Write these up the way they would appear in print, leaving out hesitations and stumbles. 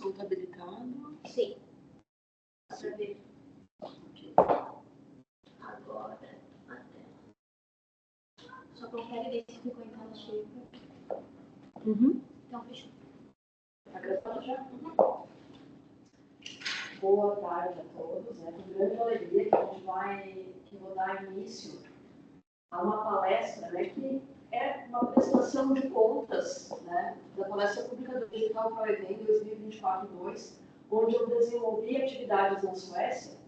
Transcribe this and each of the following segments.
som está habilitado? Sim. Dá para ver. Okay. Agora, até. Só confere ver se ficou em tela cheia. Então, fechou. Está gravando já? Boa tarde a todos. É com grande alegria que eu vou dar início a uma palestra, né, que é uma prestação de contas, né, da Palestra Pública do Digital para o Evento 2024-2, onde eu desenvolvi atividades na Suécia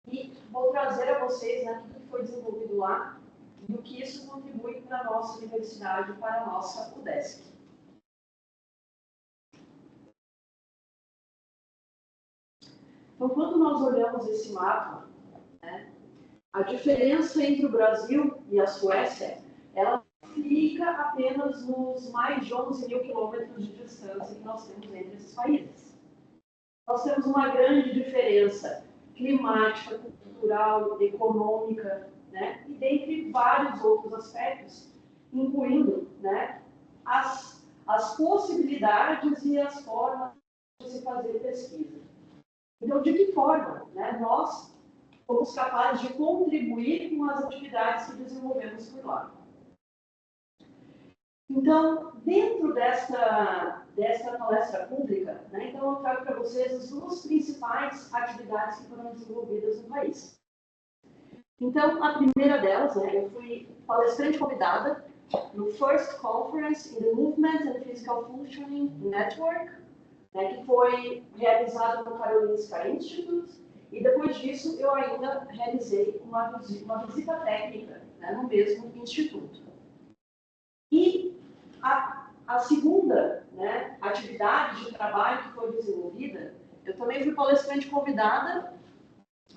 e vou trazer a vocês, né, tudo que foi desenvolvido lá e o que isso contribui para a nossa universidade, para a nossa UDESC. Então, quando nós olhamos esse mapa, né, a diferença entre o Brasil e a Suécia, ela fica apenas nos mais de 11 mil quilômetros de distância que nós temos entre esses países. Nós temos uma grande diferença climática, cultural, econômica, né, e dentre vários outros aspectos, incluindo, né, as possibilidades e as formas de se fazer pesquisa. Então, de que forma, né, nós fomos capazes de contribuir com as atividades que desenvolvemos por lá? Então, dentro desta palestra pública, né, então eu trago para vocês as duas principais atividades que foram desenvolvidas no país. Então, a primeira delas, né, eu fui palestrante convidada no First Conference in the Movement and Physical Functioning Network, né, que foi realizado no Karolinska Institute, e depois disso eu ainda realizei uma visita técnica, né, no mesmo instituto. E a segunda, né, atividade de trabalho que foi desenvolvida, eu também fui palestrante convidada,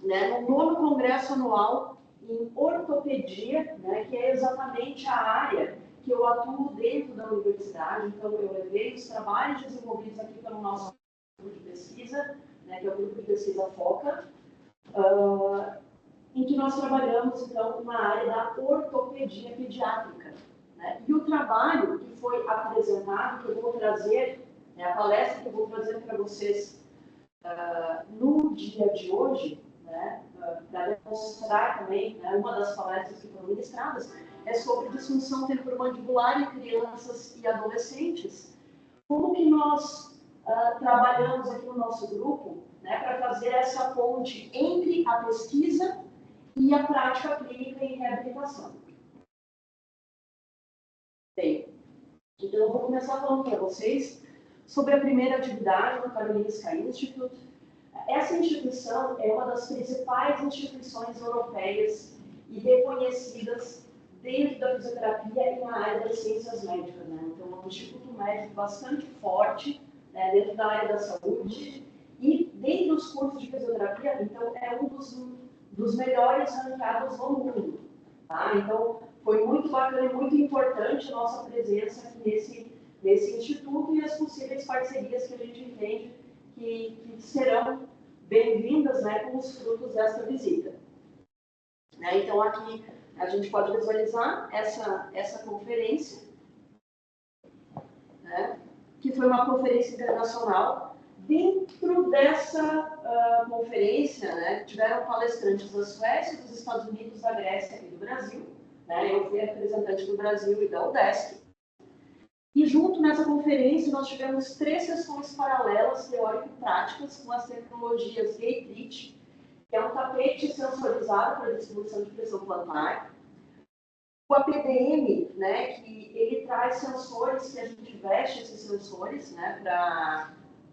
né, no 9º Congresso Anual em Ortopedia, né, que é exatamente a área que eu atuo dentro da universidade. Então, eu levei os trabalhos desenvolvidos aqui pelo nosso grupo de pesquisa, né, que é o grupo de pesquisa FOCA, em que nós trabalhamos, então, na área da ortopedia pediátrica. Né? E o trabalho que foi apresentado, que eu vou trazer, né, a palestra que eu vou trazer para vocês no dia de hoje, né, para demonstrar também, né, uma das palestras que foram ministradas, é sobre disfunção temporomandibular em crianças e adolescentes. Como que nós trabalhamos aqui no nosso grupo, né, para fazer essa ponte entre a pesquisa e a prática clínica em reabilitação. Bem, então eu vou começar falando para vocês sobre a primeira atividade do Karolinska Institute. Essa instituição é uma das principais instituições europeias e reconhecidas dentro da fisioterapia e na área das ciências médicas, né? Então, é um instituto médico bastante forte, né, dentro da área da saúde, e dentre os cursos de fisioterapia, então, é um dos melhores ranqueados no mundo, tá? Então, foi muito bacana e muito importante a nossa presença aqui nesse instituto e as possíveis parcerias que a gente entende que serão bem-vindas, né, com os frutos desta visita. Né, então, aqui a gente pode visualizar essa conferência, né, que foi uma conferência internacional. Dentro dessa conferência, né, tiveram palestrantes da Suécia, dos Estados Unidos, da Grécia e do Brasil. Né, eu fui representante do Brasil e da UDESC. E junto nessa conferência nós tivemos 3 sessões paralelas, teórico-práticas, com as tecnologias Gate-Reach, que é um tapete sensorizado para distribuição de pressão plantar. O APDM, né, que ele traz sensores, que a gente veste esses sensores, né,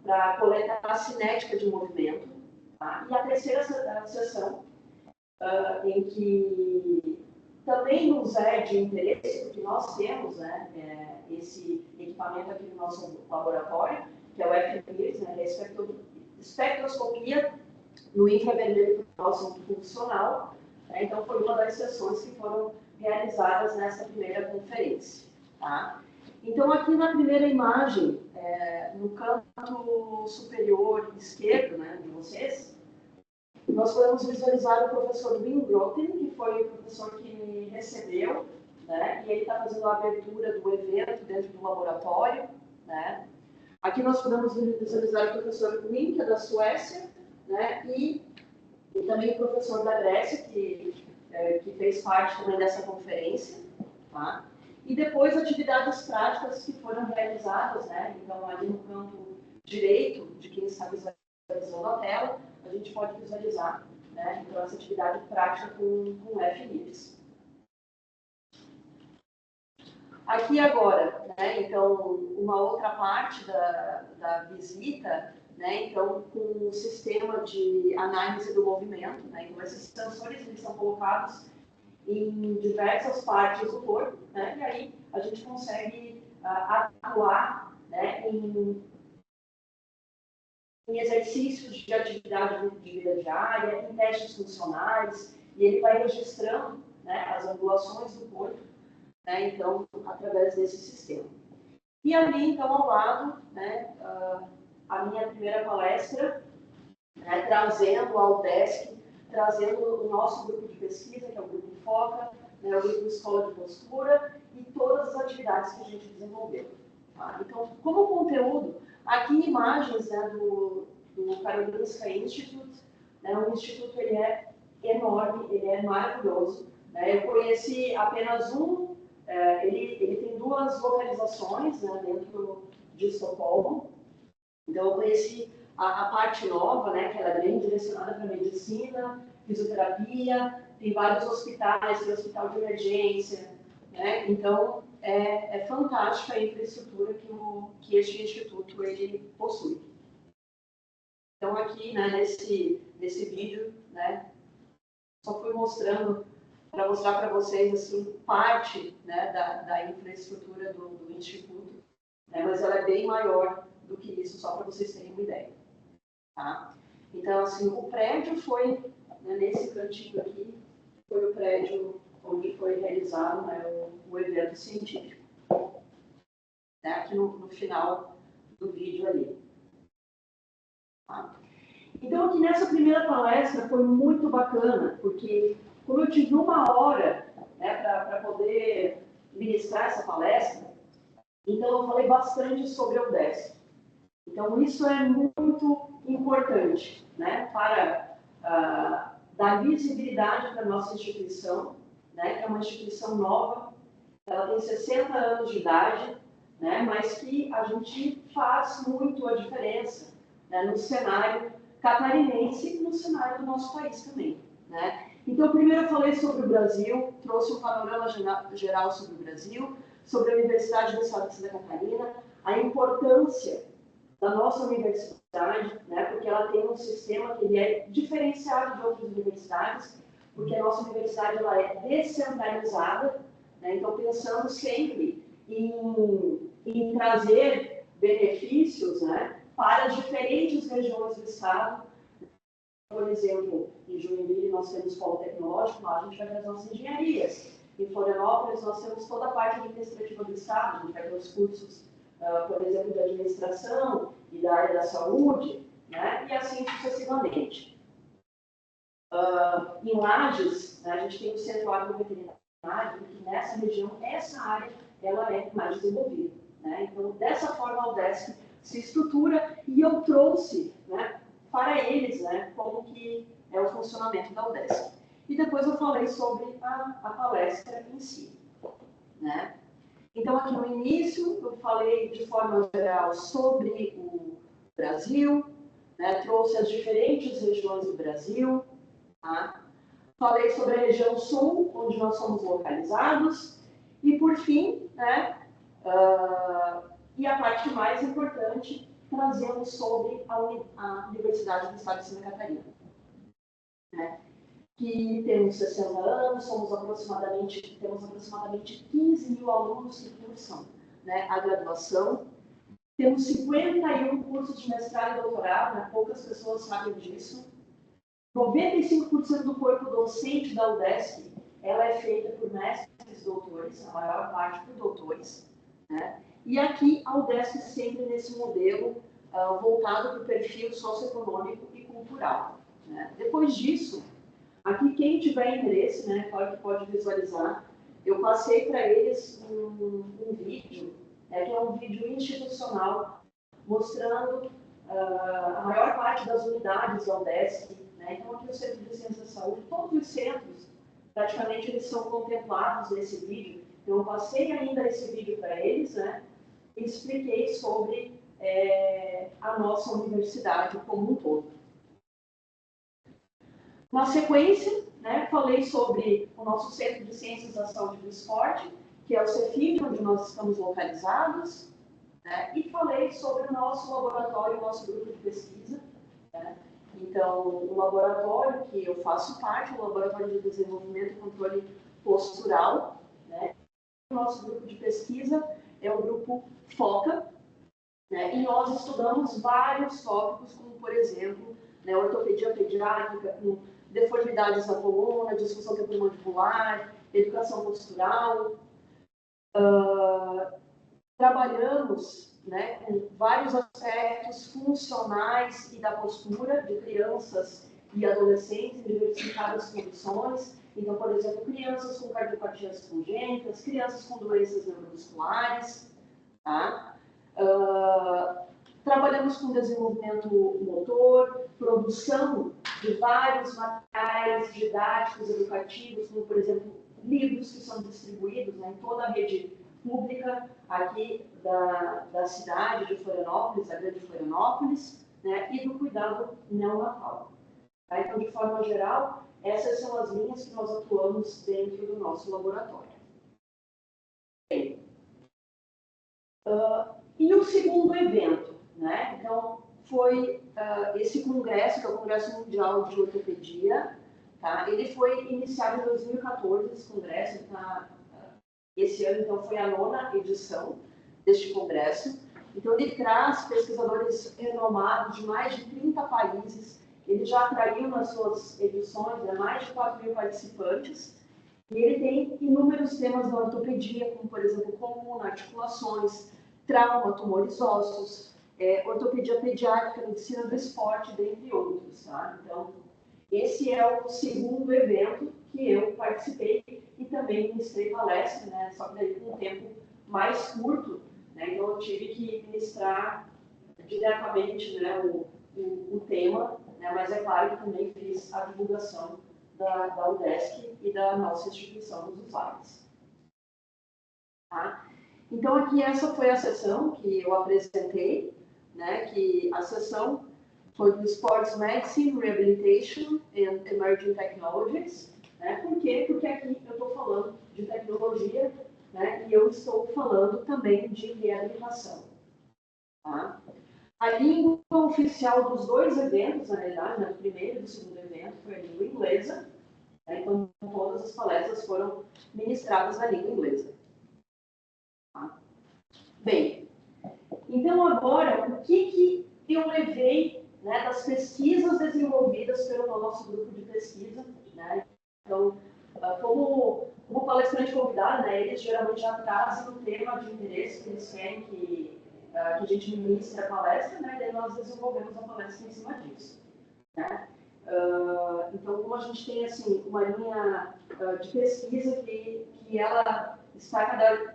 para coletar a cinética de movimento. Tá? E a terceira sessão, em que também nos é de interesse, porque nós temos, né, esse equipamento aqui no nosso laboratório, que é o FMIRS, né, que é a espectroscopia no infravermelho funcional. Né, então, foi uma das sessões que foram realizadas nessa primeira conferência. Tá? Então, aqui na primeira imagem, no canto superior esquerdo, né, de vocês, nós podemos visualizar o professor Wim Groten, que foi o professor que me recebeu, né, e ele está fazendo a abertura do evento dentro do laboratório. Né. Aqui nós podemos visualizar o professor Quinn, que é da Suécia, né, e também o professor da Grécia, que fez parte também dessa conferência. Tá? E depois atividades práticas que foram realizadas, né? Então, ali no campo direito, de quem está visualizando a tela, a gente pode visualizar, né? Então, essa atividade prática com F-Libs. Aqui agora, né? Então, uma outra parte da visita, né? Então, com o sistema de análise do movimento, né? Então, esses sensores eles são colocados em diversas partes do corpo, né? E aí a gente consegue atuar, né? em exercícios de atividade de vida diária, em testes funcionais, e ele vai registrando, né? As angulações do corpo, né? Então, através desse sistema. E ali, então, ao lado, né? A minha primeira palestra, né? Trazendo ao desk, trazendo o nosso grupo de pesquisa, que é o grupo FOCA, né, o grupo Escola de Postura e todas as atividades que a gente desenvolveu. Tá? Então, como conteúdo, aqui imagens, né, do Karolinska Institute, né, o instituto ele é enorme, ele é maravilhoso. Né, eu conheci apenas ele tem 2 localizações, né, dentro de Estocolmo. Então, eu conheci a parte nova, né, que ela é bem direcionada para medicina, fisioterapia, tem vários hospitais, tem hospital de emergência, né? Então, é fantástica a infraestrutura que este instituto ele possui. Então, aqui, né, nesse vídeo, né, só fui mostrando, para mostrar para vocês, assim, parte, né, da infraestrutura do instituto, né, mas ela é bem maior do que isso, só para vocês terem uma ideia. Tá? Então, assim, o prédio foi, né, nesse cantinho aqui, foi o prédio onde foi realizado, né, o evento científico. Né, aqui no final do vídeo ali. Tá? Então, aqui nessa primeira palestra foi muito bacana, porque como eu tive 1 hora, né, para poder ministrar essa palestra, então eu falei bastante sobre a UDESC. Então, isso é muito importante, né, para dar visibilidade para a nossa instituição, né, que é uma instituição nova, ela tem 60 anos de idade, né, mas que a gente faz muito a diferença, né, no cenário catarinense e no cenário do nosso país também. Né. Então, primeiro eu falei sobre o Brasil, trouxe um panorama geral sobre o Brasil, sobre a Universidade do Estado de Santa Catarina, a importância da nossa universidade, né, porque ela tem um sistema que ele é diferenciado de outras universidades, porque a nossa universidade ela é descentralizada, né, então pensamos sempre em trazer benefícios, né, para diferentes regiões do estado. Por exemplo, em Joinville nós temos polo tecnológico, lá a gente vai ter as nossas engenharias. Em Florianópolis nós temos toda a parte administrativa do estado, a gente vai ter os cursos, por exemplo, de administração e da área da saúde, né? E assim sucessivamente. Em Lages, né, a gente tem o Centro Agroveterinário, que nessa região, essa área, ela é mais desenvolvida. Né? Então, dessa forma, a UDESC se estrutura e eu trouxe, né, para eles, né, como que é o funcionamento da UDESC. E depois eu falei sobre a palestra em si. Né? Então, aqui no início, eu falei de forma geral sobre o Brasil, né? Trouxe as diferentes regiões do Brasil. Tá? Falei sobre a região sul, onde nós somos localizados. E, por fim, né, e a parte mais importante, trazemos sobre a Universidade do Estado de Santa Catarina. Né? Que temos 60 anos, temos aproximadamente 15 mil alunos que cursam, né, a graduação. Temos 51 cursos de mestrado e doutorado, né, poucas pessoas sabem disso. 95% do corpo docente da UDESC ela é feita por mestres e doutores, a maior parte por doutores. Né? E aqui a UDESC sempre nesse modelo voltado para o perfil socioeconômico e cultural. Né? Depois disso, aqui, quem tiver interesse, né, pode visualizar, eu passei para eles um vídeo, que é um vídeo institucional mostrando a maior parte das unidades da UDESC, né? Então, aqui o Centro de Ciências da Saúde, todos os centros, praticamente, eles são contemplados nesse vídeo. Então, eu passei ainda esse vídeo para eles, né? E expliquei sobre a nossa universidade como um todo. Na sequência, né, falei sobre o nosso Centro de Ciências da Saúde e do Esporte, que é o CEFID, onde nós estamos localizados, né, e falei sobre o nosso laboratório, o nosso grupo de pesquisa. Né. Então, o laboratório que eu faço parte, o Laboratório de Desenvolvimento e Controle Postural, né. O nosso grupo de pesquisa é o grupo FOCA, né, e nós estudamos vários tópicos, como, por exemplo, né, ortopedia pediátrica, com deformidades da coluna, disfunção temporomandibular, educação postural. Trabalhamos, né, com vários aspectos funcionais e da postura de crianças e adolescentes em diversificadas condições. Então, por exemplo, crianças com cardiopatias congênitas, crianças com doenças neuromusculares. Tá? Trabalhamos com desenvolvimento motor, produção de vários materiais didáticos, educativos, como, por exemplo, livros que são distribuídos, né, em toda a rede pública aqui da cidade de Florianópolis, da grande Florianópolis, né, e do cuidado neonatal. Tá? Então, de forma geral, essas são as linhas que nós atuamos dentro do nosso laboratório. Bem, e o segundo evento, né? Então, foi esse congresso, que é o Congresso Mundial de Ortopedia, tá? Ele foi iniciado em 2014, esse congresso, tá? Esse ano, então, foi a 9ª edição deste congresso. Então, ele traz pesquisadores renomados de mais de 30 países. Ele já atraiu nas suas edições mais de 4.000 participantes. E ele tem inúmeros temas da ortopedia, como, por exemplo, coluna, articulações, trauma, tumores ósseos, ortopedia pediátrica, medicina do esporte, dentre outros. Tá? Então, esse é o segundo evento que eu participei e também ministrei palestra, né? Só que daí com um tempo mais curto, né? Então eu tive que ministrar diretamente, né, o tema, né? Mas é claro que também fiz a divulgação da UDESC e da nossa instituição dos usuários. Tá? Então aqui essa foi a sessão que eu apresentei, né? Que a sessão foi do Sports Medicine, Rehabilitation and Emerging Technologies. Né? Por quê? Porque aqui eu estou falando de tecnologia, né? E eu estou falando também de reabilitação. Tá? A língua oficial dos dois eventos, na realidade, né? Do primeiro e do segundo evento, foi a língua inglesa. Né? Então, todas as palestras foram ministradas na língua inglesa. Tá? Bem, então agora, o que eu levei, né, das pesquisas desenvolvidas pelo nosso grupo de pesquisa, né? Então, como palestrante convidado, né, eles geralmente já trazem um tema de interesse que eles querem que a gente ministre a palestra, né, e daí nós desenvolvemos a palestra em cima disso. Né? Então, como a gente tem assim, uma linha de pesquisa que ela está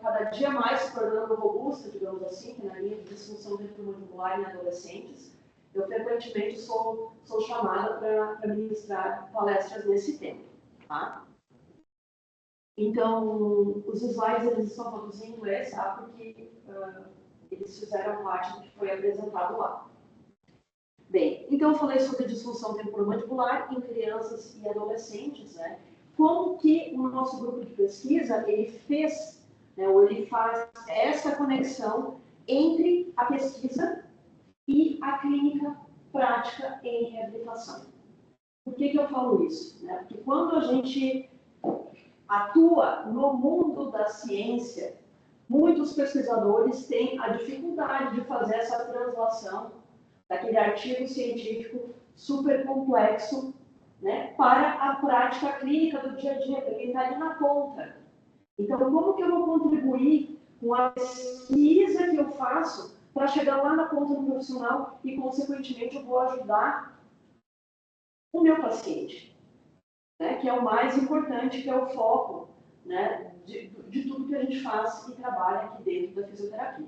cada dia mais se tornando robusta, digamos assim, que na linha de disfunção temporomandibular em adolescentes, eu frequentemente sou chamada para ministrar palestras nesse tema. Tá? Então, os slides eles estão todos em inglês, tá? Porque eles fizeram parte do que foi apresentado lá. Bem, então eu falei sobre disfunção temporomandibular em crianças e adolescentes, né? Como que o nosso grupo de pesquisa ele fez, né, ou ele faz essa conexão entre a pesquisa e a clínica prática em reabilitação. Por que eu falo isso? Né? Porque quando a gente atua no mundo da ciência, muitos pesquisadores têm a dificuldade de fazer essa translação daquele artigo científico super complexo, né, para a prática clínica do dia a dia, porque ele está ali na ponta. Então, como que eu vou contribuir com a pesquisa que eu faço para chegar lá na ponta do profissional e, consequentemente, eu vou ajudar o meu paciente, né, que é o mais importante, que é o foco, né, de tudo que a gente faz e trabalha aqui dentro da fisioterapia.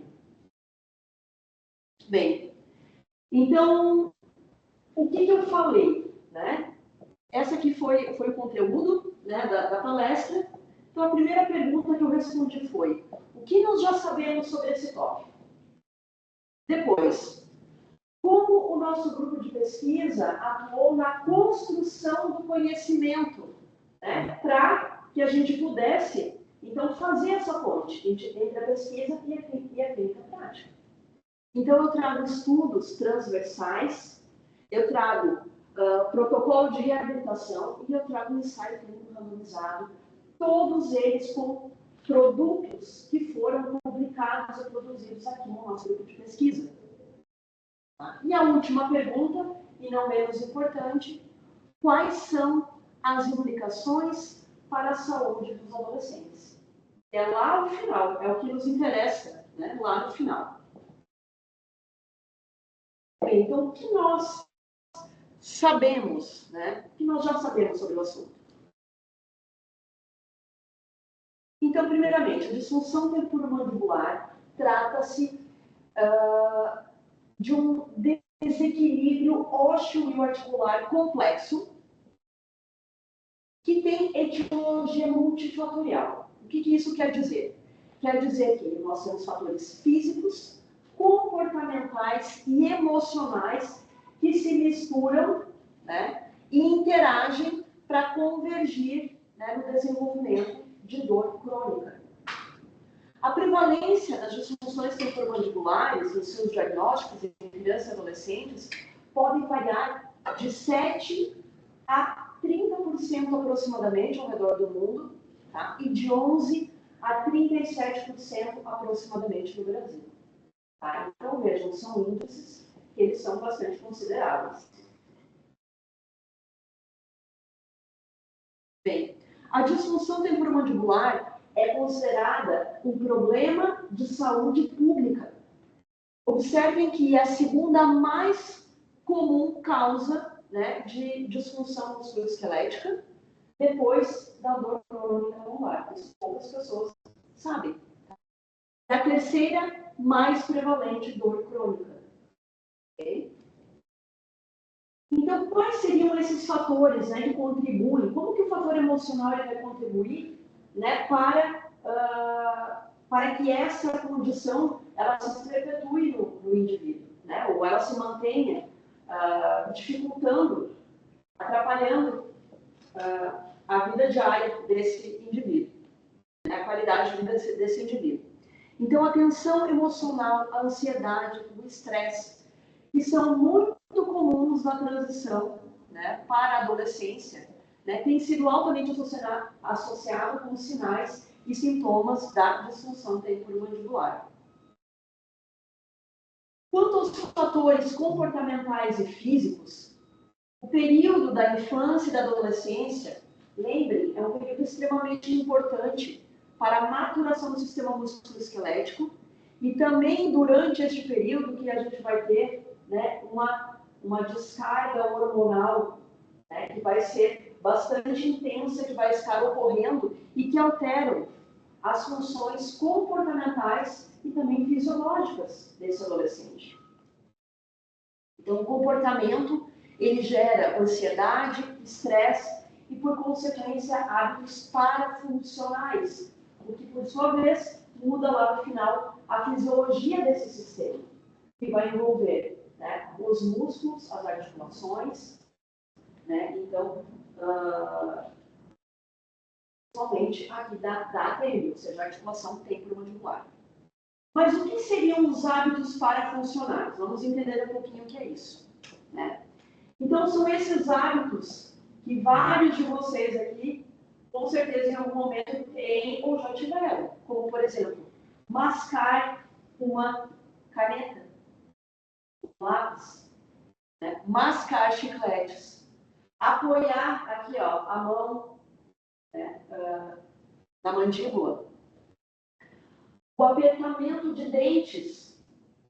Bem, então, o que eu falei, né? Essa aqui foi o conteúdo, né, da palestra. Então, a primeira pergunta que eu respondi foi: o que nós já sabemos sobre esse tópico? Depois, como o nosso grupo de pesquisa atuou na construção do conhecimento, né, para que a gente pudesse, então, fazer essa ponte entre a pesquisa e a clínica prática. Então, eu trago estudos transversais, eu trago protocolo de reabilitação e eu trago um ensaio clínico randomizado, todos eles com produtos que foram publicados e produzidos aqui no nosso grupo de pesquisa. E a última pergunta, e não menos importante, quais são as implicações para a saúde dos adolescentes? É lá no final, é o que nos interessa, né? Lá no final. Bem, então, o que nós sabemos, né? O que nós já sabemos sobre o assunto? Então, primeiramente, a disfunção temporomandibular trata-se de um desequilíbrio ósseo e articular complexo que tem etiologia multifatorial. O que isso quer dizer? Quer dizer que nós temos fatores físicos, comportamentais e emocionais que se misturam, né, e interagem para convergir, né, no desenvolvimento de dor crônica. A prevalência das disfunções temporomandibulares nos seus diagnósticos em crianças e adolescentes podem variar de 7 a 30% aproximadamente ao redor do mundo, tá? E de 11 a 37% aproximadamente no Brasil. Tá? Então, vejam, são índices que eles são bastante consideráveis. Bem, a disfunção temporomandibular é considerada um problema de saúde pública. Observem que é a segunda mais comum causa, né, de disfunção musculoesquelética, depois da dor crônica lombar. Isso poucas pessoas sabem. É a terceira mais prevalente dor crônica. Okay? Então, quais seriam esses fatores, né, que contribuem? Como que o fator emocional ele vai contribuir, né, para que essa condição ela se perpetue no indivíduo, né, ou ela se mantenha dificultando, atrapalhando a vida diária desse indivíduo, né, a qualidade de vida desse indivíduo. Então, a tensão emocional, a ansiedade, o estresse, que são muito comuns na transição, né, para a adolescência, né, tem sido altamente associado com sinais e sintomas da disfunção temporomandibular. Quanto aos fatores comportamentais e físicos, o período da infância e da adolescência, lembrem, é um período extremamente importante para a maturação do sistema musculoesquelético e também durante este período que a gente vai ter, né, uma descarga hormonal, né, que vai ser bastante intensa, que vai estar ocorrendo e que alteram as funções comportamentais e também fisiológicas desse adolescente. Então, o comportamento, ele gera ansiedade, estresse e, por consequência, hábitos parafuncionais, o que, por sua vez, muda lá no final a fisiologia desse sistema, que vai envolver, né, os músculos, as articulações, né, então, somente aqui da ATM, ou seja, a articulação temporomandibular. Mas o que seriam os hábitos parafuncionais? Vamos entender um pouquinho o que é isso, né? Então, são esses hábitos que vários de vocês aqui, com certeza, em algum momento têm ou já tiveram. Como, por exemplo, mascar uma caneta, um lápis, né? Mascar chicletes, apoiar aqui, ó, a mão, né, na mandíbula. O apertamento de dentes,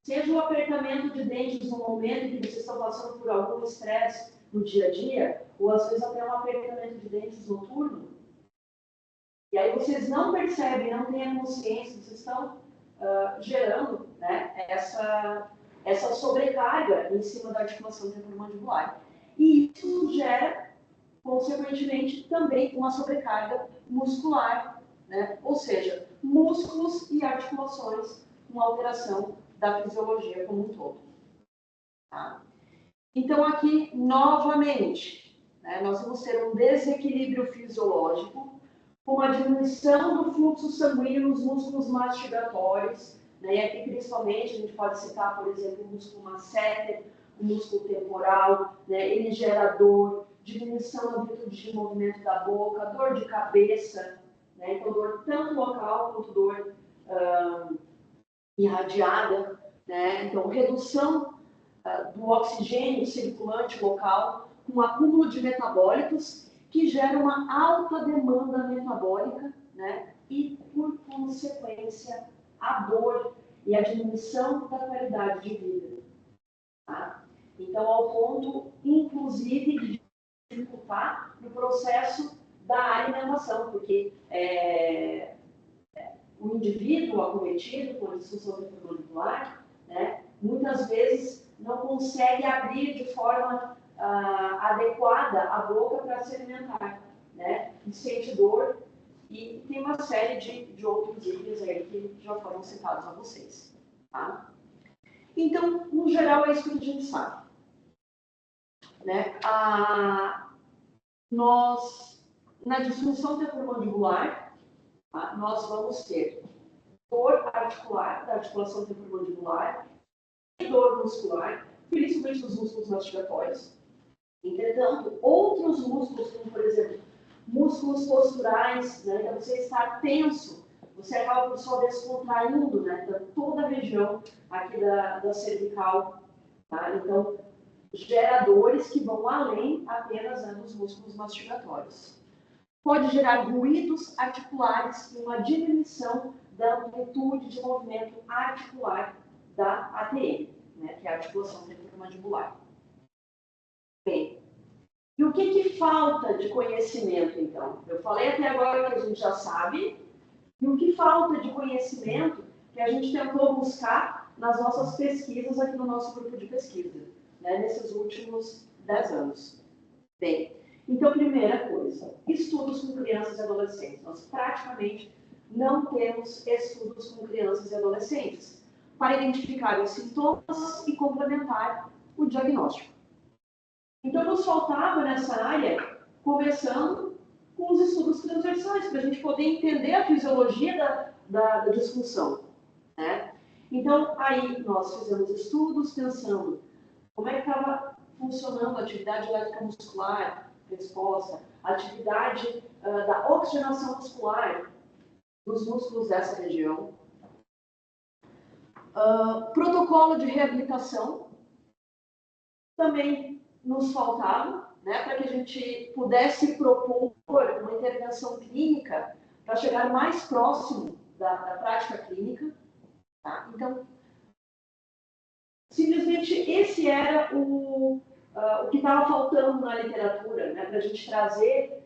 seja o apertamento de dentes no momento em que vocês estão passando por algum estresse no dia a dia, ou às vezes até um apertamento de dentes noturno. E aí vocês não percebem, não têm a consciência, vocês estão gerando, né, essa sobrecarga em cima da articulação temporomandibular. E isso gera, consequentemente, também uma sobrecarga muscular, né? Ou seja, músculos e articulações com alteração da fisiologia como um todo. Tá? Então, aqui, novamente, né, nós vamos ter um desequilíbrio fisiológico com a diminuição do fluxo sanguíneo nos músculos mastigatórios, né, e aqui, principalmente, a gente pode citar, por exemplo, o músculo masseter, o músculo temporal, né, ele gera dor, diminuição da amplitude de movimento da boca, dor de cabeça, né, então dor tanto local quanto dor irradiada, né, então redução do oxigênio circulante local, com acúmulo de metabólitos, que gera uma alta demanda metabólica, né, e, por consequência, a dor e a diminuição da qualidade de vida. Tá? Então, ao ponto, inclusive, de dificultar no processo da alimentação, porque o indivíduo acometido com disfunção temporomandibular, né, muitas vezes não consegue abrir de forma adequada a boca para se alimentar, né, e sente dor, e tem uma série de outros itens aí que já foram citados a vocês. Tá? Então, no geral, é isso que a gente sabe. Né? Nós, na disfunção temporomandibular, tá? Nós vamos ter dor articular, da articulação temporomandibular, e dor muscular, principalmente dos músculos mastigatórios. Entretanto, outros músculos, como por exemplo, músculos posturais, né? Então você está tenso, você acaba por sua vez contraindo, né? Então, toda a região aqui da cervical, tá? Então, gera dores que vão além apenas dos músculos mastigatórios. Pode gerar ruídos articulares e uma diminuição da amplitude de movimento articular da ATM, né, que é a articulação temporomandibular. Bem, e o que falta de conhecimento, então? Eu falei até agora que a gente já sabe, e o que falta de conhecimento que a gente tentou buscar nas nossas pesquisas aqui no nosso grupo de pesquisa, né, nesses últimos 10 anos. Bem, então, primeira coisa, estudos com crianças e adolescentes. Nós praticamente não temos estudos com crianças e adolescentes para identificar os sintomas e complementar o diagnóstico. Então, nos faltava nessa área, começando com os estudos transversais, para a gente poder entender a fisiologia da disfunção. Né? Então, aí nós fizemos estudos pensando como é que estava funcionando a atividade elétrica muscular, resposta, a atividade da oxigenação muscular dos músculos dessa região, protocolo de reabilitação também nos faltava, né, para que a gente pudesse propor uma intervenção clínica para chegar mais próximo da prática clínica. Tá? Então, simplesmente esse era o que estava faltando na literatura, né, para a gente trazer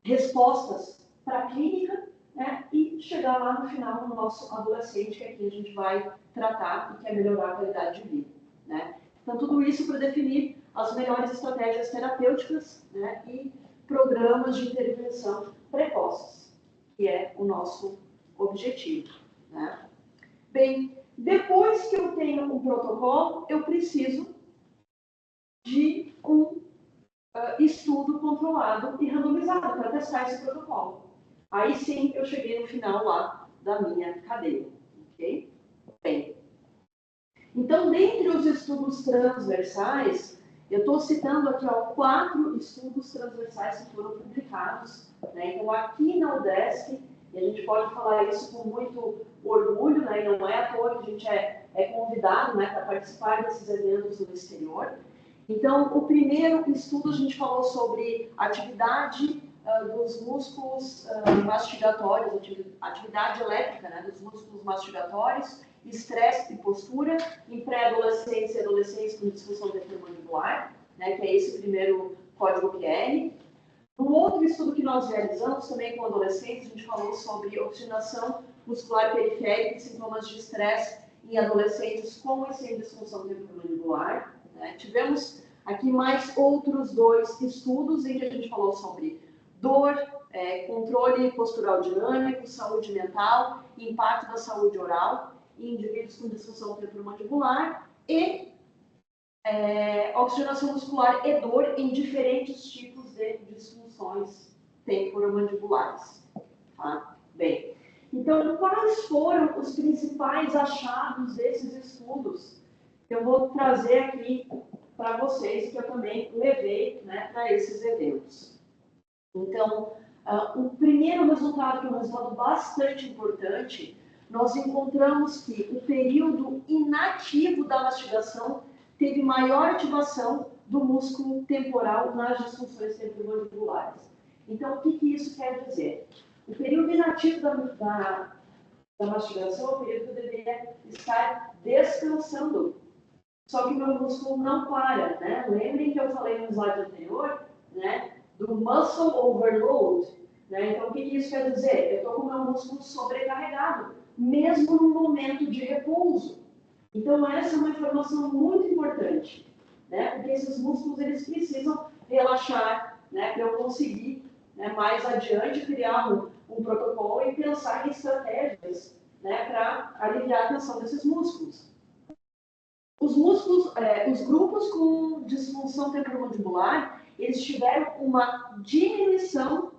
respostas para a clínica, né, e chegar lá no final no nosso adolescente, que aqui a gente vai tratar e quer melhorar a qualidade de vida. Né? Então, tudo isso para definir as melhores estratégias terapêuticas, né, e programas de intervenção precoces, que é o nosso objetivo. Né? Bem, depois que eu tenho um protocolo, eu preciso de um estudo controlado e randomizado para testar esse protocolo. Aí sim eu cheguei no final lá da minha cadeia. Ok? Bem, então, dentre os estudos transversais, eu estou citando aqui 4 estudos transversais que foram publicados. Né? Então, aqui na UDESC, e a gente pode falar isso com muito orgulho, né? E não é à toa que a gente é convidado, né, para participar desses eventos no exterior. Então, o primeiro estudo a gente falou sobre atividade dos músculos mastigatórios, atividade elétrica, né, dos músculos mastigatórios, estresse e postura em pré-adolescentes e adolescentes com disfunção temporomandibular, né, que é esse primeiro código QR. No outro estudo que nós realizamos, também com adolescentes, a gente falou sobre oxigenação muscular periférica e sintomas de estresse em adolescentes com e sem disfunção temporomandibular. Né? Tivemos aqui mais outros 2 estudos em que a gente falou sobre dor, controle postural dinâmico, saúde mental, impacto da saúde oral em indivíduos com disfunção temporomandibular e oxigenação muscular e dor em diferentes tipos de disfunções temporomandibulares. Tá? Bem, então, quais foram os principais achados desses estudos que eu vou trazer aqui para vocês, que eu também levei, né, para esses eventos? Então, o primeiro resultado, que é um resultado bastante importante, nós encontramos que o período inativo da mastigação teve maior ativação do músculo temporal nas disfunções temporomandibulares. Então, o que isso quer dizer? O período inativo da mastigação é o período que eu deveria estar descansando. Só que o meu músculo não para, né? Lembrem que eu falei no slide anterior, né, do muscle overload. Né? Então, o que isso quer dizer? Eu estou com o meu músculo sobrecarregado, mesmo no momento de repouso. Então, essa é uma informação muito importante, né? Porque esses músculos eles precisam relaxar, né, para eu conseguir, né, mais adiante criar um protocolo e pensar em estratégias, né, para aliviar a tensão desses músculos. Os músculos, os grupos com disfunção temporomandibular, eles tiveram uma diminuição,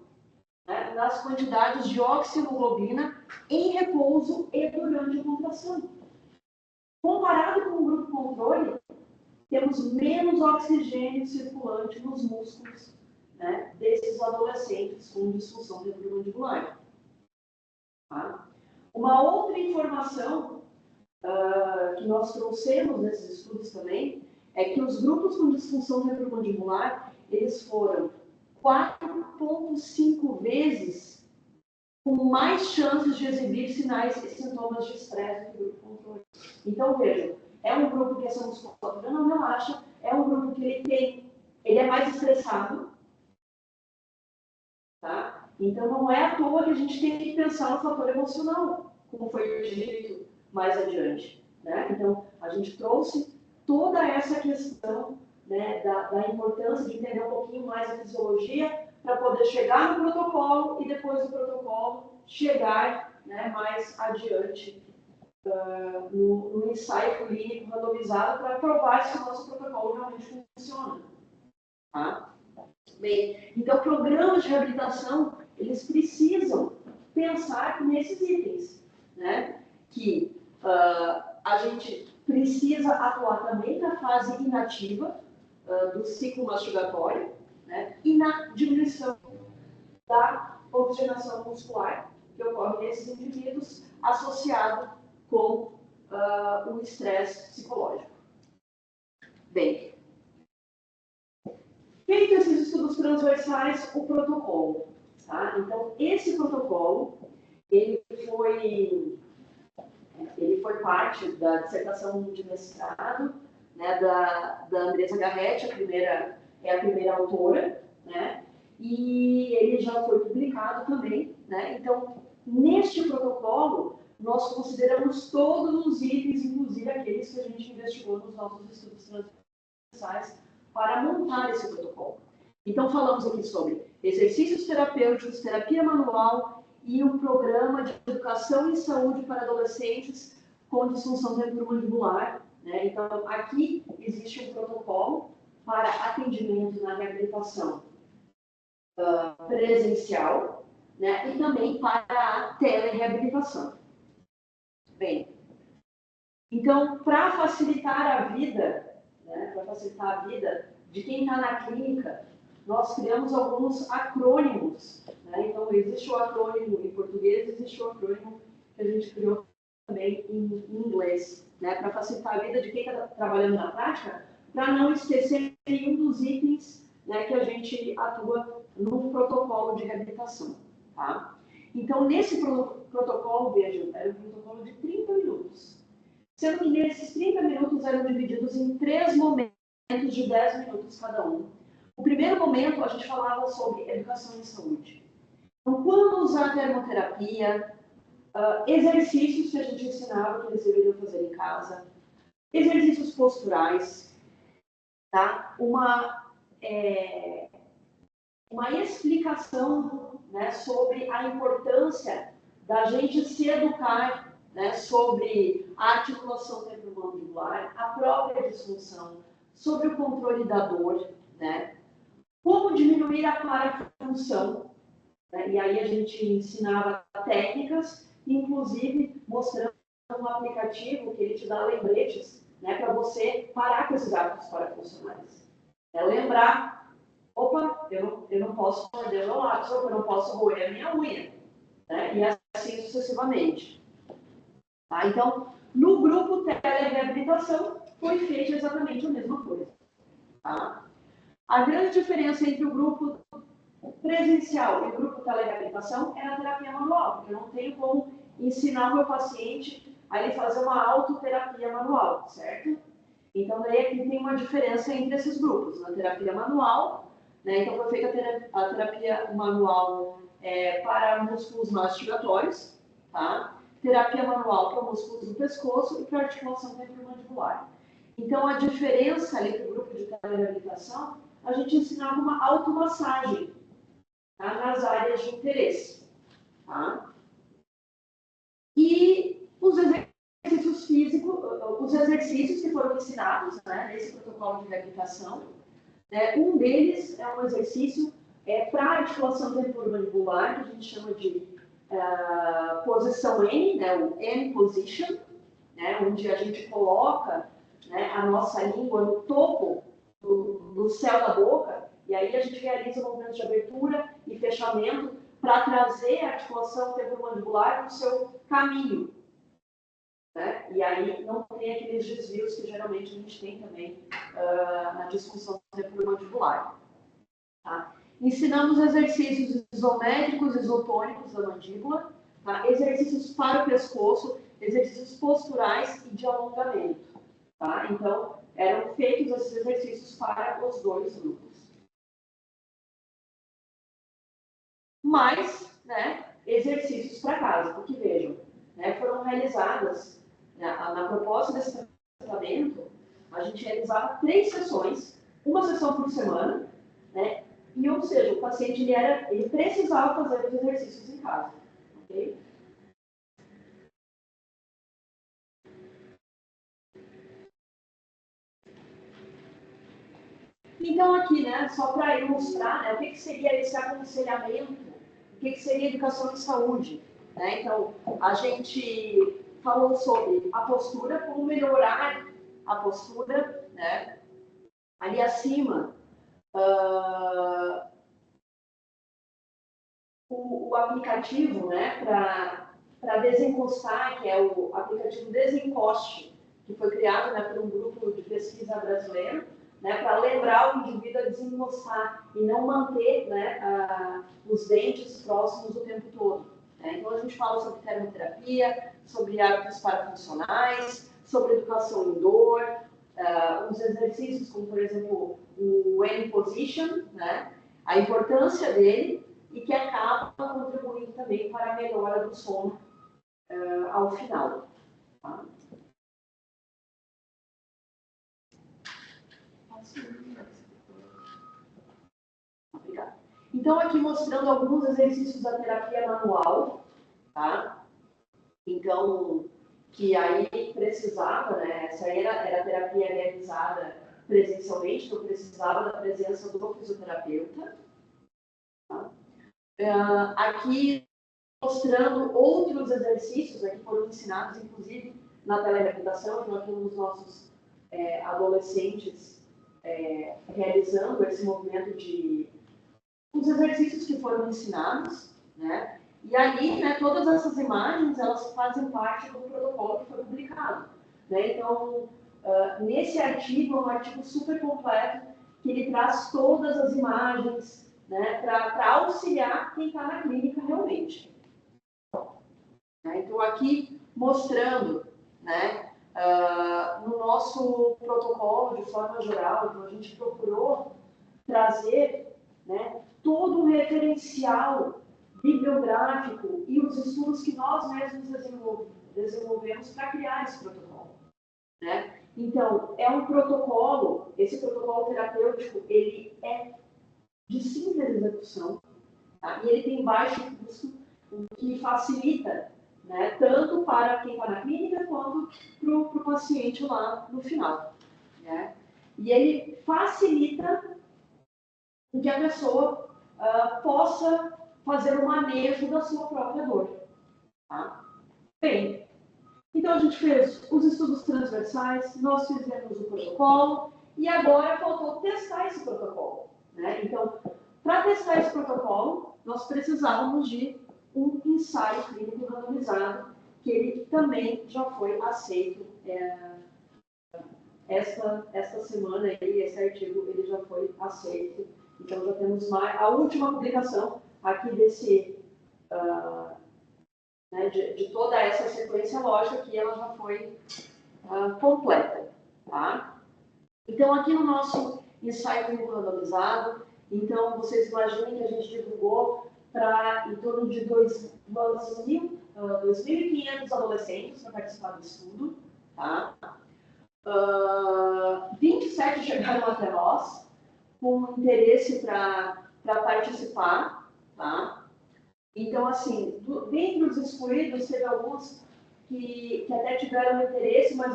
né, nas quantidades de oxihemoglobina em repouso e durante a contração. Comparado com o grupo controle, temos menos oxigênio circulante nos músculos, né, desses adolescentes com disfunção temporomandibular. Tá? Uma outra informação que nós trouxemos nesses estudos também é que os grupos com disfunção temporomandibular, eles foram 4,5 vezes com mais chances de exibir sinais e sintomas de estresse do que o grupo controle. Então, vejam, é um grupo que essa musculatura não relaxa, é um grupo que ele é mais estressado, tá? Então, não é à toa que a gente tem que pensar no fator emocional, como foi dito mais adiante, né? Então, a gente trouxe toda essa questão, né, da importância de entender um pouquinho mais a fisiologia para poder chegar no protocolo e depois do protocolo chegar, né, mais adiante no ensaio clínico randomizado para provar se o nosso protocolo realmente funciona. Tá? Bem, então, programas de reabilitação, eles precisam pensar nesses itens, né? Que a gente precisa atuar também na fase inativa do ciclo mastigatório, né? E na diminuição da oxigenação muscular que ocorre nesses indivíduos associado com o estresse psicológico. Bem, feito esses estudos transversais, o protocolo. Tá? Então, esse protocolo, ele foi parte da dissertação de mestrado, né, da Andressa Garretti, é a primeira autora, né, e ele já foi publicado também. Né? Então, neste protocolo, nós consideramos todos os itens, inclusive aqueles que a gente investigou nos nossos estudos transversais, para montar esse protocolo. Então, falamos aqui sobre exercícios terapêuticos, terapia manual e um programa de educação em saúde para adolescentes com disfunção temporomandibular. Né? Então, aqui existe um protocolo para atendimento na reabilitação presencial, né? E também para a telereabilitação. Bem, então, para facilitar a vida, né, para facilitar a vida de quem está na clínica, nós criamos alguns acrônimos. Né? Então, existe o acrônimo em português, existe o acrônimo que a gente criou também em inglês, né? Para facilitar a vida de quem está trabalhando na prática, para não esquecer nenhum dos itens, né, que a gente atua no protocolo de reabilitação. Tá? Então, nesse protocolo, vejam, era um protocolo de 30 minutos. Sendo que nesses 30 minutos eram divididos em 3 momentos de 10 minutos cada um. O primeiro momento, a gente falava sobre educação em saúde. Então, quando usar termoterapia, Exercícios que a gente ensinava que eles deveriam fazer em casa, exercícios posturais, tá? Uma explicação, né, sobre a importância da gente se educar, né, sobre a articulação temporomandibular, a própria disfunção, sobre o controle da dor, né, como diminuir a parafunção, né, e aí a gente ensinava técnicas, inclusive mostrando um aplicativo que ele te dá lembretes, né, para você parar com esses hábitos parafuncionais. Lembrar, opa, eu não posso morder o meu lápis, opa, eu não posso roer a minha unha, né, e assim sucessivamente. Tá? Então, no grupo telereabilitação, foi feita exatamente a mesma coisa. Tá? A grande diferença entre o grupo presencial e o grupo telereabilitação é a terapia manual, porque eu não tenho como ensinar o meu paciente a ele fazer uma autoterapia manual, certo? Então, daí aqui tem uma diferença entre esses grupos. Na terapia manual, né, então foi feita a terapia manual para músculos mastigatórios, tá? Terapia manual para músculos do pescoço e para articulação temporomandibular. Então, a diferença ali para o grupo de telereabilitação, a gente ensinava uma automassagem, tá, nas áreas de interesse. Tá? E os exercícios físicos, os exercícios que foram ensinados, né, nesse protocolo de reabilitação, né, um deles é um exercício para articulação temporomandibular, que a gente chama de posição N, né, o N position, né, onde a gente coloca, né, a nossa língua no topo do céu da boca, e aí a gente realiza movimentos de abertura e fechamento para trazer a articulação temporomandibular para o seu caminho. Né? E aí não tem aqueles desvios que geralmente a gente tem também na disfunção temporomandibular. Tá? Ensinamos exercícios isométricos e isotônicos da mandíbula, tá? Exercícios para o pescoço, exercícios posturais e de alongamento. Tá? Então, eram feitos esses exercícios para os dois grupos. Mais, né, exercícios para casa, porque vejam, né, foram realizadas, na proposta desse tratamento, a gente realizava 3 sessões, uma sessão por semana, né, e, ou seja, o paciente ele precisava fazer os exercícios em casa. Okay? Então, aqui, né, só para ilustrar, né, o que seria esse aconselhamento, o que seria educação em saúde. Né? Então, a gente falou sobre a postura, como melhorar a postura, né? Ali acima, o aplicativo, né, para desencostar, que é o aplicativo Desencoste, que foi criado, né, por um grupo de pesquisa brasileiro, né, para lembrar o indivíduo a desencostar e não manter, né, os dentes próximos o tempo todo. Né? Então, a gente fala sobre termoterapia, sobre hábitos parafuncionais, sobre educação em dor, os exercícios como, por exemplo, o N position, né, a importância dele, e que acaba contribuindo também para a melhora do sono ao final. Tá? Obrigada. Então, aqui mostrando alguns exercícios da terapia manual, tá? Então, que aí precisava, né? Essa aí era a terapia realizada presencialmente, então precisava da presença do fisioterapeuta. Tá? Aqui mostrando outros exercícios que foram ensinados, inclusive na telereabilitação, nós temos nossos adolescentes realizando esse movimento de os exercícios que foram ensinados, né? E ali, né, todas essas imagens, elas fazem parte do protocolo que foi publicado. Né? Então, nesse artigo, é um artigo super completo, que ele traz todas as imagens, né, para auxiliar quem está na clínica realmente. Então, aqui mostrando, né, no nosso protocolo, de forma geral, então a gente procurou trazer, né, todo um referencial bibliográfico e os estudos que nós mesmos desenvolvemos para criar esse protocolo, né? Então, é um protocolo, esse protocolo terapêutico, ele é de simples execução, tá? E ele tem baixo custo, o que facilita, né, tanto para quem está na clínica quanto para o paciente lá no final, né? E ele facilita que a pessoa possa fazer o manejo da sua própria dor, tá? Bem, então a gente fez os estudos transversais, nós fizemos o protocolo e agora faltou testar esse protocolo, né? Então, para testar esse protocolo, nós precisávamos de um ensaio clínico randomizado, que ele também já foi aceito esta semana, aí, esse artigo ele já foi aceito. Então, já temos a última publicação aqui desse, né, de toda essa sequência lógica, que ela já foi completa, tá? Então, aqui no nosso ensaio clínico randomizado, então, vocês imaginem que a gente divulgou para em torno de 2.500 adolescentes para participar do estudo, tá? 27 chegaram até nós, com interesse para participar, tá? Então, assim, dentre os excluídos, teve alguns que até tiveram interesse, mas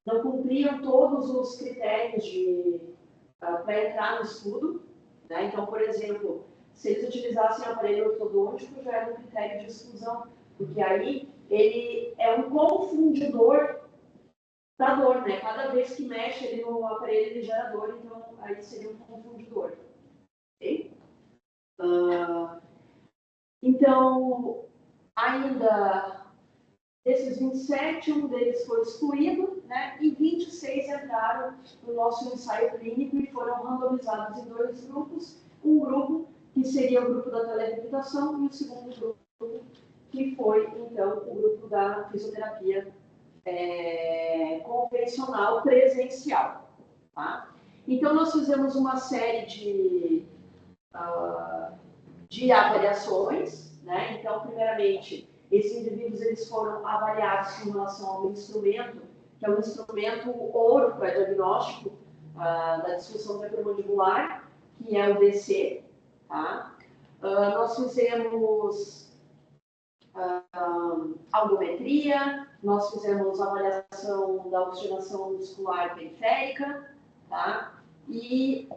não cumpriam todos os critérios para entrar no estudo, né? Então, por exemplo, se eles utilizassem aparelho ortodôntico, já era um critério de exclusão, porque aí ele é um confundidor da dor, né? Cada vez que mexe ele no aparelho, ele gera dor, então aí seria um confundidor. Ok? Então, ainda desses 27, um deles foi excluído, né? E 26 entraram no nosso ensaio clínico e foram randomizados em 2 grupos. Um grupo que seria o grupo da telereabilitação e o segundo grupo que foi, então, o grupo da fisioterapia convencional presencial, tá? Então, nós fizemos uma série de avaliações, né? Então, primeiramente, esses indivíduos eles foram avaliados com relação ao instrumento, que é um instrumento ouro para diagnóstico da disfunção temporomandibular, que é o DC, tá? Nós fizemos algometria, nós fizemos avaliação da oxigenação muscular periférica, tá? E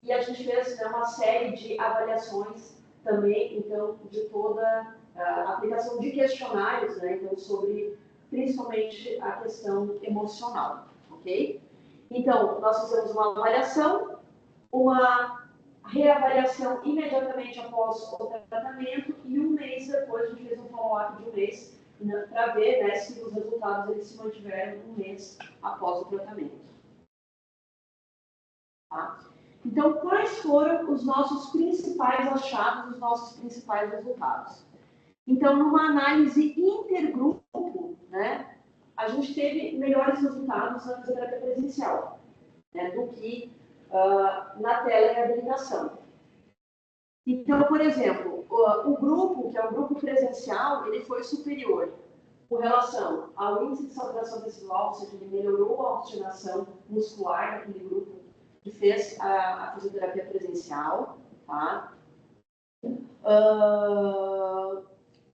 a gente fez, né, uma série de avaliações também, então, de toda a aplicação de questionários, né, então, sobre principalmente a questão emocional, ok? Então, nós fizemos uma avaliação, uma reavaliação imediatamente após o tratamento e um mês depois a gente fez um follow-up de um mês, né, para ver, né, se os resultados eles se mantiveram um mês após o tratamento. Tá? Então, quais foram os nossos principais achados, os nossos principais resultados? Então, numa análise intergrupo, né, a gente teve melhores resultados na fisioterapia presencial, né, do que na telereabilitação. Então, por exemplo, o grupo, que é o grupo presencial, ele foi superior com relação ao índice de saturação tecidual, ou seja, ele melhorou a oxigenação muscular naquele grupo que fez a fisioterapia presencial, tá?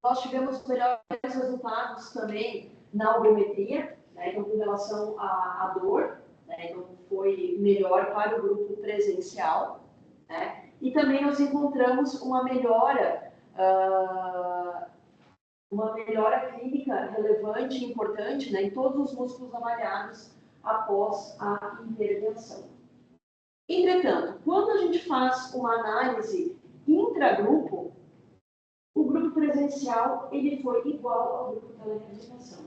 Nós tivemos melhores resultados também na algometria, né? Então, com relação à dor, né? Então, foi melhor para o grupo presencial, né? E também nós encontramos uma melhora clínica relevante e importante, né, em todos os músculos avaliados após a intervenção. Entretanto, quando a gente faz uma análise intragrupo, o grupo presencial ele foi igual ao grupo de telereabilitação.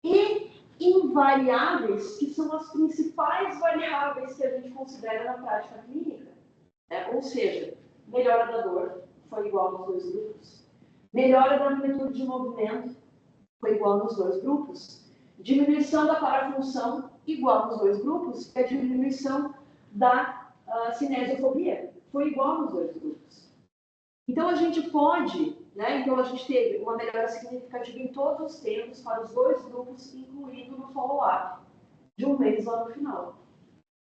E em variáveis, que são as principais variáveis que a gente considera na prática clínica, né? Ou seja, melhora da dor foi igual nos 2 grupos, melhora da amplitude de movimento foi igual nos 2 grupos, diminuição da parafunção igual nos 2 grupos, e a diminuição da cinesiofobia. Foi igual nos dois grupos. Então, a gente pode, né? Então, a gente teve uma melhora significativa em todos os tempos para os dois grupos, incluindo no follow-up, de um mês lá no final.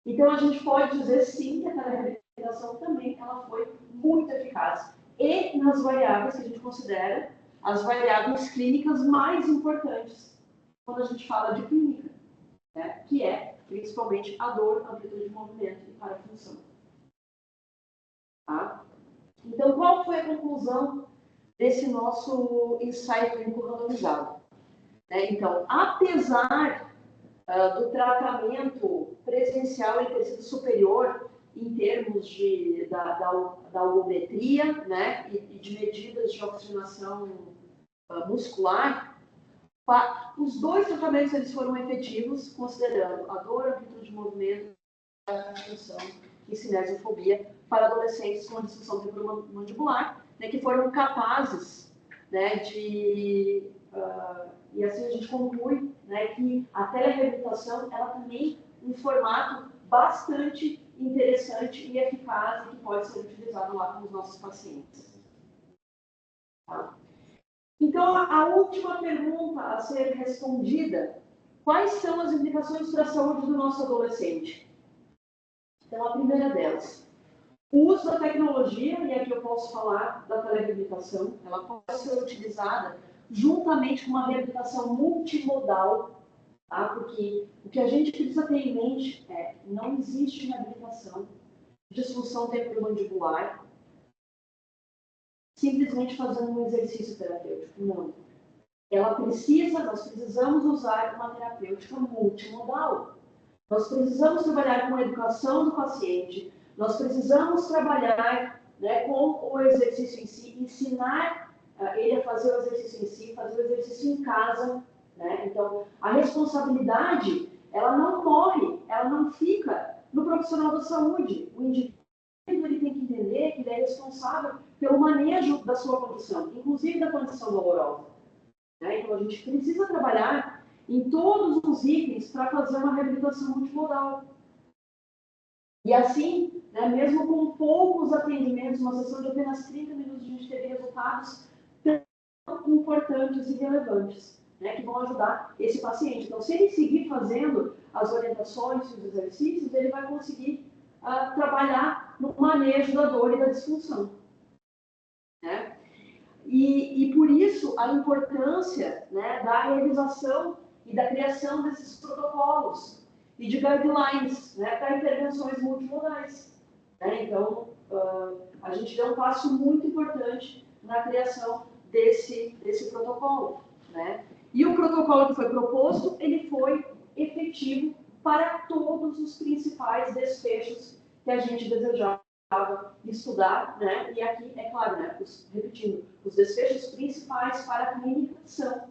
Então, a gente pode dizer, sim, que a telereabilitação também ela foi muito eficaz. E nas variáveis que a gente considera as variáveis clínicas mais importantes quando a gente fala de clínica, né? Que é, principalmente, a dor, a amplitude de movimento e parafunção. Tá? Então, qual foi a conclusão desse nosso ensaio clínico randomizado? Então, apesar do tratamento presencial ele ter sido superior em termos da algometria, né, e de medidas de oxigenação muscular, os dois tratamentos eles foram efetivos, considerando a dor, a amplitude de movimento, a função e cinesiofobia para adolescentes com disfunção temporomandibular, né, que foram capazes, né, de... e assim a gente conclui, né, que a telereabilitação ela também é um formato bastante interessante e eficaz e que pode ser utilizado lá com os nossos pacientes. Tá? Então, a última pergunta a ser respondida: quais são as implicações para a saúde do nosso adolescente? Então, a primeira delas, o uso da tecnologia, e aqui eu posso falar da telereabilitação, ela pode ser utilizada juntamente com uma reabilitação multimodal, tá? Porque o que a gente precisa ter em mente é não existe reabilitação de disfunção temporomandibular simplesmente fazendo um exercício terapêutico, não. Nós precisamos usar uma terapêutica multimodal. Nós precisamos trabalhar com a educação do paciente, nós precisamos trabalhar, né, com o exercício em si, ensinar ele a fazer o exercício em si, fazer o exercício em casa, né? Então, a responsabilidade, ela não morre, ela não fica no profissional da saúde. O indivíduo ele tem que entender que ele é responsável pelo manejo da sua condição, inclusive da condição dolorosa. Né? Então, a gente precisa trabalhar em todos os itens para fazer uma reabilitação multimodal. E assim, né, mesmo com poucos atendimentos, uma sessão de apenas 30 minutos, a gente teve resultados tão importantes e relevantes, né, que vão ajudar esse paciente. Então, se ele seguir fazendo as orientações e os exercícios, ele vai conseguir trabalhar no manejo da dor e da disfunção. Né? E por isso, a importância, né, da realização e da criação desses protocolos e de guidelines, né, para intervenções multimodais. Né? Então, a gente deu um passo muito importante na criação desse protocolo. Né? E o protocolo que foi proposto, ele foi efetivo para todos os principais desfechos que a gente desejava estudar, né? E aqui, é claro, né, repetindo, os desfechos principais para a clínica são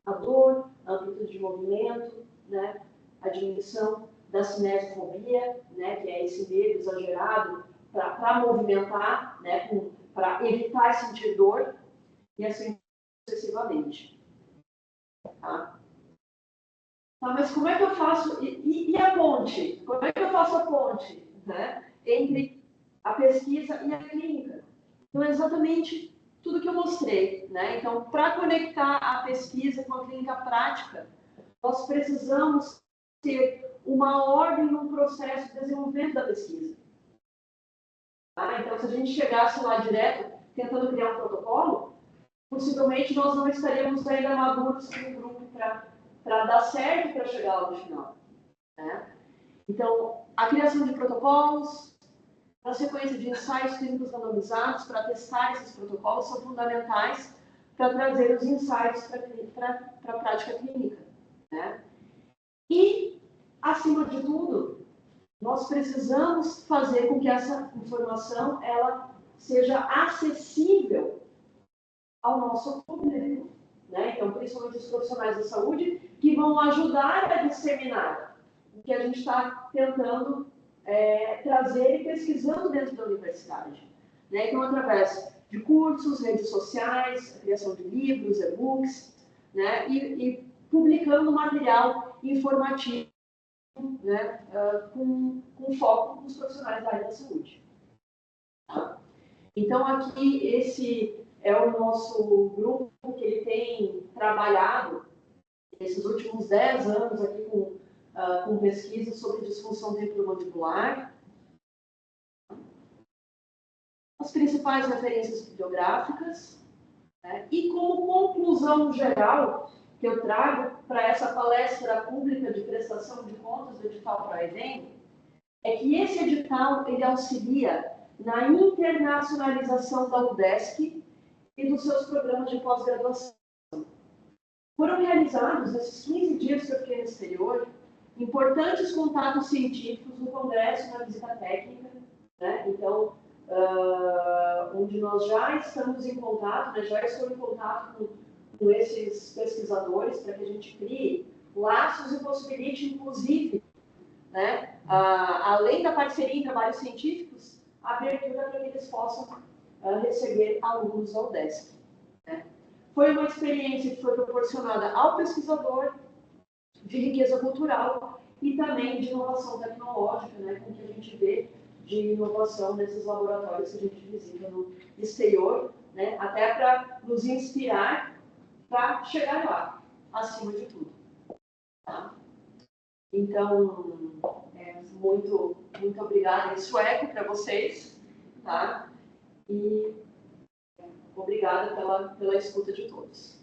a dor, a amplitude de movimento, né, a diminuição da cinesiofobia, né, que é esse medo exagerado para movimentar, né, para evitar sentir dor, e assim sucessivamente. Tá? Tá, mas como é que eu faço? E a ponte? Como é que eu faço a ponte, né, entre a pesquisa e a clínica? Então, é exatamente tudo que eu mostrei. Né? Então, para conectar a pesquisa com a clínica prática, nós precisamos ter uma ordem no processo de desenvolvimento da pesquisa. Tá? Então, se a gente chegasse lá direto, tentando criar um protocolo, possivelmente nós não estaríamos ainda maduros com um grupo para dar certo para chegar lá no final. Né? Então, a criação de protocolos, a sequência de ensaios clínicos randomizados para testar esses protocolos são fundamentais para trazer os insights para a prática clínica. Né? E, acima de tudo, nós precisamos fazer com que essa informação ela seja acessível ao nosso público. Né? Então, principalmente os profissionais da saúde, que vão ajudar a disseminar o que a gente está tentando trazer e pesquisando dentro da universidade. Né? Então, através de cursos, redes sociais, a criação de livros, e-books, né? E publicando material informativo né, com foco nos profissionais da área da saúde. Tá? Então, aqui, esse é o nosso grupo que ele tem trabalhado esses últimos 10 anos aqui com pesquisa sobre disfunção temporomandibular. As principais referências bibliográficas, né? E como conclusão geral que eu trago para essa palestra pública de prestação de contas do edital para a EDEM, é que esse edital ele auxilia na internacionalização da UDESC e dos seus programas de pós-graduação. Foram realizados, nesses 15 dias que eu fiquei no exterior, importantes contatos científicos no congresso, na visita técnica, né? Então, onde nós já estamos em contato, né? Já estou em contato com esses pesquisadores para que a gente crie laços e possibilite, inclusive, né? Além da parceria em trabalhos científicos, a abertura para que eles possam receber alunos da UDESC. Né? Foi uma experiência que foi proporcionada ao pesquisador de riqueza cultural e também de inovação tecnológica, né, com o que a gente vê de inovação nesses laboratórios que a gente visita no exterior, né, até para nos inspirar para chegar lá, acima de tudo. Tá? Então, muito obrigada em sueco para vocês, tá? E obrigada pela escuta de todos.